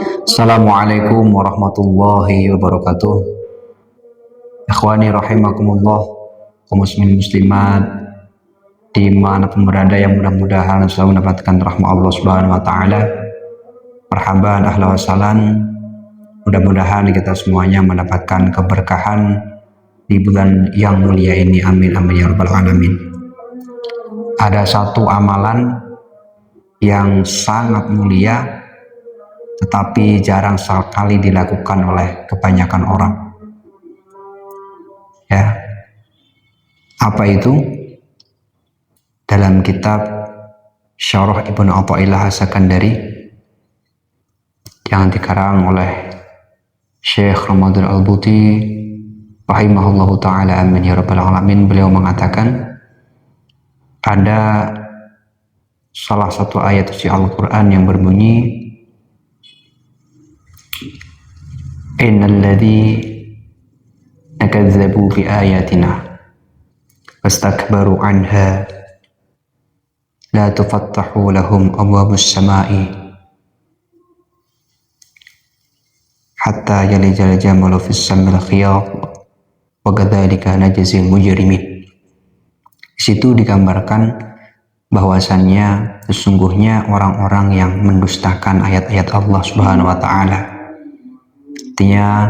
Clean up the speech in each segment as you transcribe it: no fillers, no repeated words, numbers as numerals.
Assalamualaikum warahmatullahi wabarakatuh. Ikhwani rahimakumullah, kaum muslimin muslimat dimanapun berada yang mudah-mudahan selalu mendapatkan rahmat Allah Subhanahu wa taala. Marhaban ahlan wa sahlan. Mudah-mudahan kita semuanya mendapatkan keberkahan di bulan yang mulia ini. Amin amin ya rabbal alamin. Ada satu amalan yang sangat mulia tetapi jarang sekali dilakukan oleh kebanyakan orang. Ya. Apa itu? Dalam kitab Syarah Ibnu Athaillah As-Sakandari yang dikarang oleh Syekh Ramadan Al-Buti rahimahullahu taala, amin ya rabbal alamin, beliau mengatakan ada salah satu ayat suci Al-Qur'an yang berbunyi innalladzi nakazzabu bi ayatina wastakbaru anha la tufattahu lahum abwabus samai hatta yalijal jamalu fis sammil khiyat wa kadzalika najzil mujrimin. Di situ digambarkan bahwasannya sesungguhnya orang-orang yang mendustakan ayat-ayat Allah Subhanahu wa taala, artinya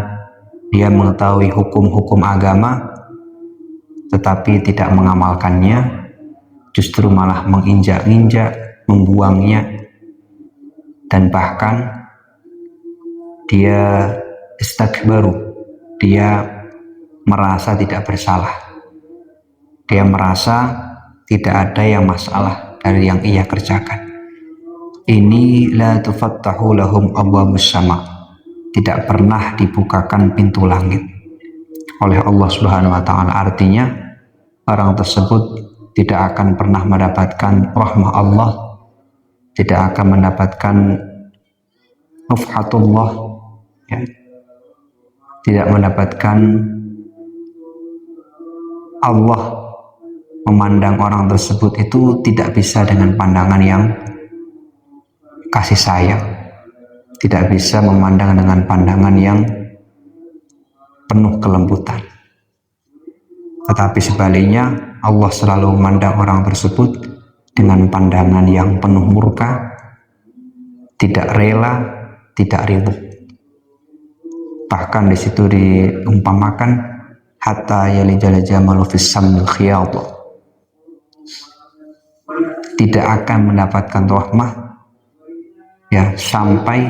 dia mengetahui hukum-hukum agama tetapi tidak mengamalkannya, justru malah menginjak-injak, membuangnya, dan bahkan dia istakbaru, dia merasa tidak bersalah, dia merasa tidak ada yang masalah dari yang ia kerjakan. Ini la tufattahu lahum abwabus sama, tidak pernah dibukakan pintu langit oleh Allah Subhanahu wa taala. Artinya orang tersebut tidak akan pernah mendapatkan rahmah Allah, tidak akan mendapatkan nufhatullah, ya. Tidak mendapatkan Allah memandang orang tersebut itu tidak bisa dengan pandangan yang kasih sayang, tidak bisa memandang dengan pandangan yang penuh kelembutan. Tetapi sebaliknya Allah selalu memandang orang tersebut dengan pandangan yang penuh murka, tidak rela, tidak ridho. Bahkan di situ diumpamakan hatta yalijal jamalu fis sammil khiyat, tidak akan mendapatkan rahmah ya sampai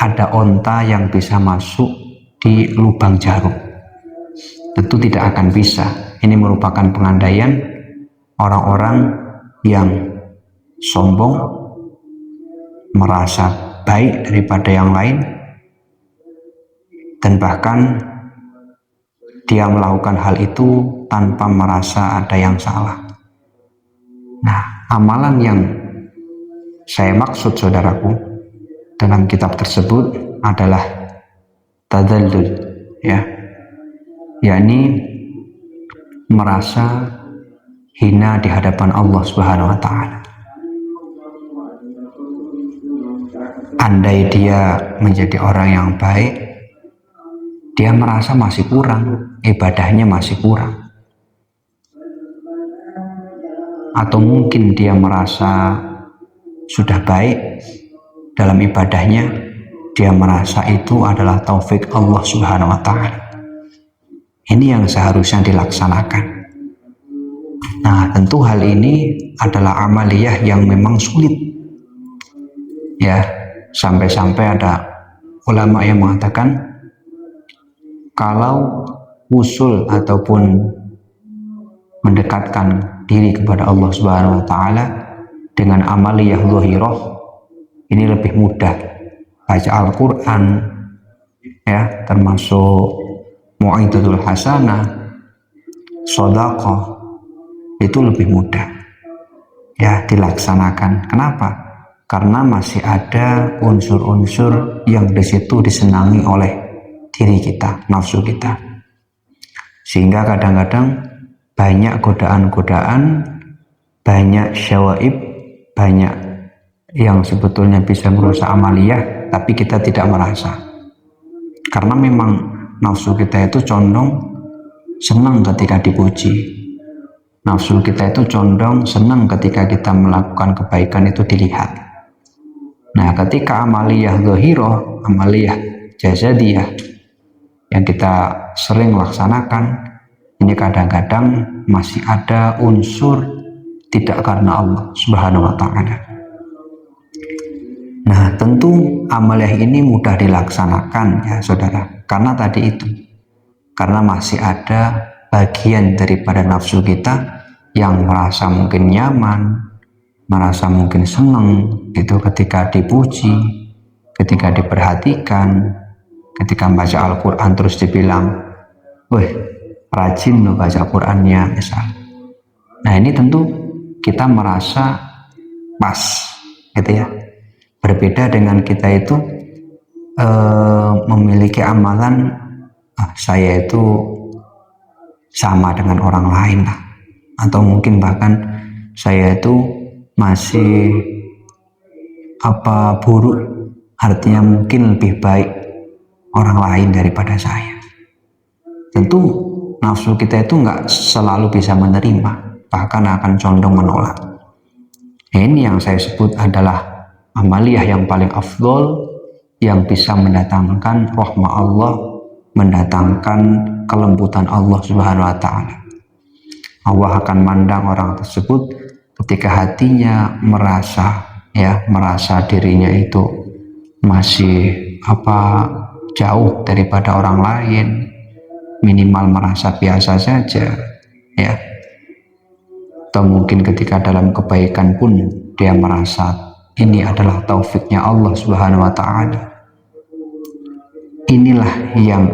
ada onta yang bisa masuk di lubang jarum. Tentu tidak akan bisa. Ini merupakan pengandaian orang-orang yang sombong, merasa baik daripada yang lain, dan bahkan dia melakukan hal itu tanpa merasa ada yang salah. Nah, amalan yang saya maksud saudaraku dalam kitab tersebut adalah tadzallul, ya, yakni merasa hina di hadapan Allah Subhanahu wa taala. Andai dia menjadi orang yang baik, dia merasa masih kurang, ibadahnya masih kurang. Atau mungkin dia merasa sudah baik dalam ibadahnya, dia merasa itu adalah taufik Allah Subhanahu wa taala. Ini yang seharusnya dilaksanakan. Nah, tentu hal ini adalah amaliyah yang memang sulit. Ya, sampai-sampai ada ulama yang mengatakan kalau usul ataupun mendekatkan diri kepada Allah Subhanahu wa taala dengan amaliyah zahirah ini lebih mudah. Baca Al-Qur'an, ya, termasuk mu'idatul hasanah, sedekah, itu lebih mudah ya dilaksanakan. Kenapa? Karena masih ada unsur-unsur yang di situ disenangi oleh diri kita, nafsu kita. Sehingga kadang-kadang banyak godaan-godaan, banyak syawaib, banyak yang sebetulnya bisa merusak amaliyah, tapi kita tidak merasa. Karena memang nafsu kita itu condong senang ketika dipuji. Nafsu kita itu condong senang ketika kita melakukan kebaikan itu dilihat. Nah, ketika amaliyah zahirah, amaliyah jazadiyah yang kita sering laksanakan, ini kadang-kadang masih ada unsur tidak karena Allah Subhanahu wa ta'ala. Nah, tentu amaliyah ini mudah dilaksanakan ya saudara, karena tadi itu, karena masih ada bagian daripada nafsu kita yang merasa mungkin nyaman, merasa mungkin senang itu ketika dipuji, ketika diperhatikan, ketika baca Al-Quran terus dibilang, weh rajin lo baca Qurannya misal. Nah, ini tentu kita merasa pas gitu ya. Berbeda dengan kita itu memiliki amalan, saya itu sama dengan orang lain lah, atau mungkin bahkan saya itu masih buruk, artinya mungkin lebih baik orang lain daripada saya. Tentu nafsu kita itu nggak selalu bisa menerima, bahkan akan condong menolak. Nah, ini yang saya sebut adalah amaliyah yang paling afdol, yang bisa mendatangkan rahmah Allah, mendatangkan kelembutan Allah Subhanahu wa ta'ala. Allah akan mandang orang tersebut ketika hatinya merasa dirinya itu masih jauh daripada orang lain, minimal merasa biasa saja ya. Atau mungkin ketika dalam kebaikan pun dia merasa ini adalah taufiknya Allah Subhanahu wa ta'ala. Inilah yang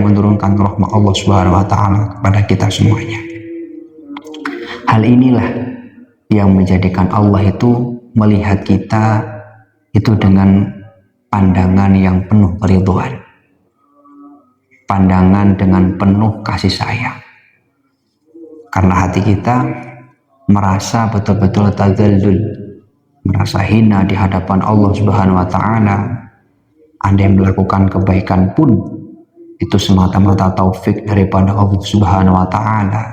menurunkan rahmat Allah Subhanahu wa ta'ala kepada kita semuanya. Hal inilah yang menjadikan Allah itu melihat kita itu dengan pandangan yang penuh keridhaan, pandangan dengan penuh kasih sayang. Karena hati kita merasa betul-betul tadzallul, merasa hina di hadapan Allah Subhanahu wa ta'ala. Anda yang melakukan kebaikan pun itu semata-mata taufik daripada Allah Subhanahu wa ta'ala,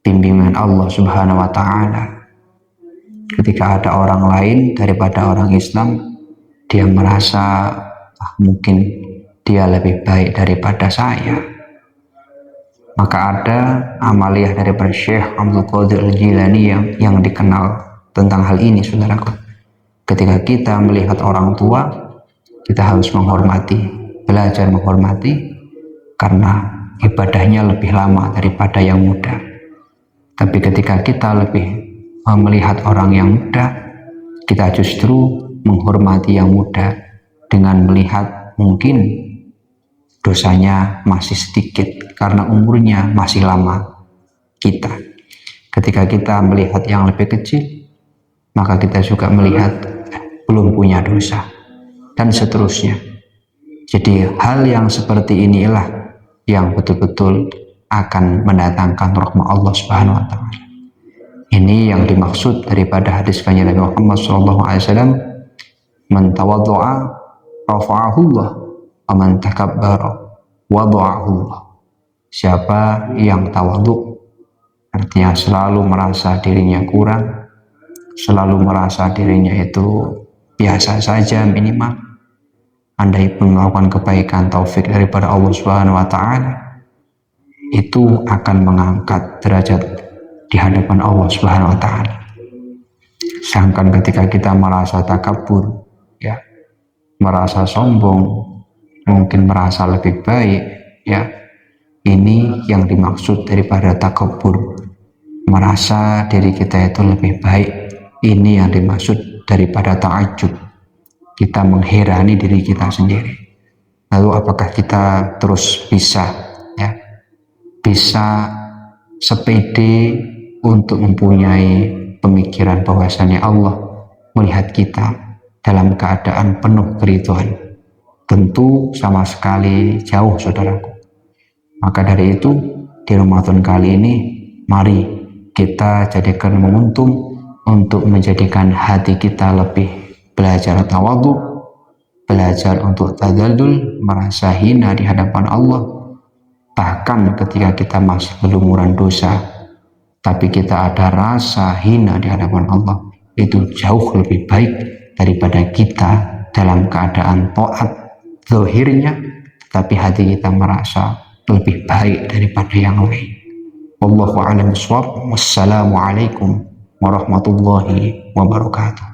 bimbingan Allah Subhanahu wa ta'ala. Ketika ada orang lain daripada orang Islam, dia merasa mungkin dia lebih baik daripada saya. Maka ada amaliyah daripada Syekh Abdul Qadir Al-Jilani yang dikenal tentang hal ini, saudaraku. Ketika kita melihat orang tua, kita harus menghormati, belajar menghormati, karena ibadahnya lebih lama daripada yang muda. Tapi ketika kita lebih melihat orang yang muda, kita justru menghormati yang muda dengan melihat mungkin dosanya masih sedikit karena umurnya masih lama kita. Ketika kita melihat yang lebih kecil, maka kita juga melihat belum punya dosa, dan seterusnya. Jadi hal yang seperti inilah yang betul-betul akan mendatangkan rahmat Allah Subhanahu wa ta'ala. Ini yang dimaksud daripada hadis kanjeng Nabi Muhammad SAW, man tawaddu'a rafa'ahu Allah, wa man takabbara wada'ahu Allah. Siapa yang tawadhu, artinya selalu merasa dirinya kurang, selalu merasa dirinya itu biasa saja minimal, andai pun melakukan kebaikan taufik daripada Allah Subhanahu wa ta'ala, itu akan mengangkat derajat di hadapan Allah Subhanahu wa ta'ala. Sedangkan ketika kita merasa takabur, ya, merasa sombong, mungkin merasa lebih baik, ya, ini yang dimaksud daripada takabur, merasa diri kita itu lebih baik. Ini yang dimaksud daripada ta'ajub, kita mengherani diri kita sendiri. Lalu apakah kita terus bisa sepede untuk mempunyai pemikiran bahwasannya Allah melihat kita dalam keadaan penuh keridhaan? Tentu sama sekali jauh, saudaraku. Maka dari itu, di Ramadan kali ini, mari kita jadikan momentum untuk menjadikan hati kita lebih belajar tawadhu, belajar untuk tadallul, merasa hina di hadapan Allah. Bahkan ketika kita masih berlumuran dosa, tapi kita ada rasa hina di hadapan Allah, itu jauh lebih baik daripada kita dalam keadaan taat zahirnya, tapi hati kita merasa lebih baik daripada yang lain. Wallahu a'lam bishawab. Wassalamualaikum warahmatullahi wabarakatuh.